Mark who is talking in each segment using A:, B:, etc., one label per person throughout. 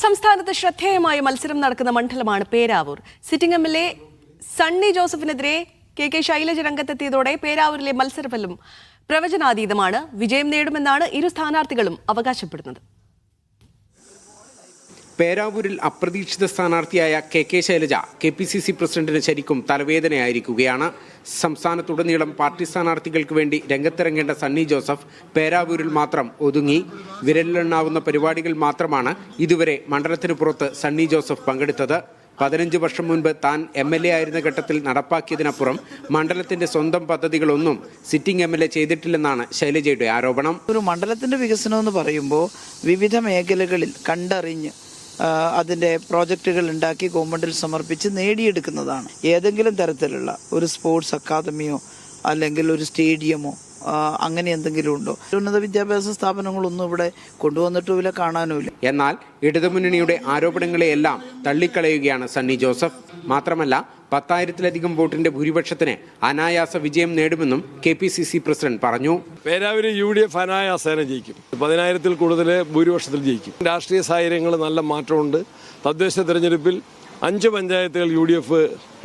A: സംസ്ഥാനത്ത് ശ്രദ്ധേയമായ മത്സരം നടക്കുന്ന മണ്ഡലമാണ് പേരാവൂർ. സിറ്റിംഗ് എംഎൽഎ സണ്ണി ജോസഫിനെതിരെ കെ ശൈലജ രംഗത്തെത്തിയതോടെ പേരാവൂരിലെ മത്സരഫലം പ്രവചനാതീതമാണ്. വിജയം നേടുമെന്നാണ് ഇരു സ്ഥാനാർത്ഥികളും അവകാശപ്പെടുന്നത്.
B: പേരാവൂരിൽ അപ്രതീക്ഷിത സ്ഥാനാർത്ഥിയായ കെ ശൈലജ KPCC പ്രസിഡന്റിന് ശരിക്കും തലവേദനയായിരിക്കുകയാണ്. സംസ്ഥാനത്തുടനീളം പാർട്ടി സ്ഥാനാർത്ഥികൾക്ക് വേണ്ടി രംഗത്തിറങ്ങേണ്ട സണ്ണി ജോസഫ് പേരാവൂരിൽ മാത്രം ഒതുങ്ങി. വിരലിലെണ്ണാവുന്ന പരിപാടികൾ മാത്രമാണ് ഇതുവരെ മണ്ഡലത്തിന് പുറത്ത് സണ്ണി ജോസഫ് പങ്കെടുത്തത്. 15 വർഷം മുൻപ് താൻ MLA ആയിരുന്ന ഘട്ടത്തിൽ നടപ്പാക്കിയതിനപ്പുറം മണ്ഡലത്തിന്റെ സ്വന്തം പദ്ധതികളൊന്നും സിറ്റിംഗ് MLA ചെയ്തിട്ടില്ലെന്നാണ് ശൈലജയുടെ ആരോപണം.
C: ഒരു മണ്ഡലത്തിന്റെ വികസനം എന്ന് പറയുമ്പോൾ വിവിധ മേഖലകളിൽ കണ്ടറിഞ്ഞ് അതിൻ്റെ പ്രോജക്റ്റുകൾ ഉണ്ടാക്കി ഗവൺമെൻറ്റിൽ സമർപ്പിച്ച് നേടിയെടുക്കുന്നതാണ്. ഏതെങ്കിലും തരത്തിലുള്ള ഒരു സ്പോർട്സ് അക്കാദമിയോ അല്ലെങ്കിൽ ഒരു സ്റ്റേഡിയമോ അങ്ങനെ എന്തെങ്കിലും ഉണ്ടോ? ഉന്നത വിദ്യാഭ്യാസ സ്ഥാപനങ്ങളൊന്നും ഇവിടെ കൊണ്ടുവന്നിട്ടുമില്ല, കാണാനുമില്ല.
B: എന്നാൽ ഇടതുമുന്നണിയുടെ ആരോപണങ്ങളെയെല്ലാം തള്ളിക്കളയുകയാണ് സണ്ണി ജോസഫ്. മാത്രമല്ല 10,000-ലധികം വോട്ടിന്റെ ഭൂരിപക്ഷത്തിന് അനായാസ വിജയം നേടുമെന്നും KPCC പ്രസിഡന്റ് പറഞ്ഞു.
D: പേരാവൂർ UDF അനായാസേന ജയിക്കും. 10,000-ൽ കൂടുതൽ ഭൂരിപക്ഷത്തിൽ ജയിക്കും. രാഷ്ട്രീയ സാഹചര്യങ്ങൾ നല്ല മാറ്റമുണ്ട്. തദ്ദേശ തെരഞ്ഞെടുപ്പിൽ 5 പഞ്ചായത്തുകൾ UDF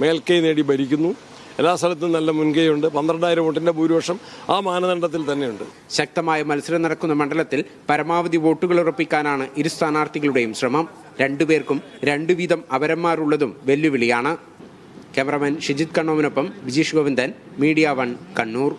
D: മേൽക്കൈ നേടി ഭരിക്കുന്നു. എല്ലാ സ്ഥലത്തും നല്ല മുൻകൈയുണ്ട്. 12,000 വോട്ടിന്റെ ഭൂരിപക്ഷം ആ മാനദണ്ഡത്തിൽ തന്നെയുണ്ട്.
B: ശക്തമായ മത്സരം നടക്കുന്ന മണ്ഡലത്തിൽ പരമാവധി വോട്ടുകൾ ഉറപ്പിക്കാനാണ് ഇരു സ്ഥാനാർത്ഥികളുടെയും ശ്രമം. രണ്ടുപേർക്കും 2 വീതം അവരന്മാരുള്ളതും വെല്ലുവിളിയാണ്. ക്യാമറമാൻ ഷിജിത് കണ്ണോവിനൊപ്പം ബിജീഷ് ഗോവിന്ദൻ, മീഡിയ 1 കണ്ണൂർ.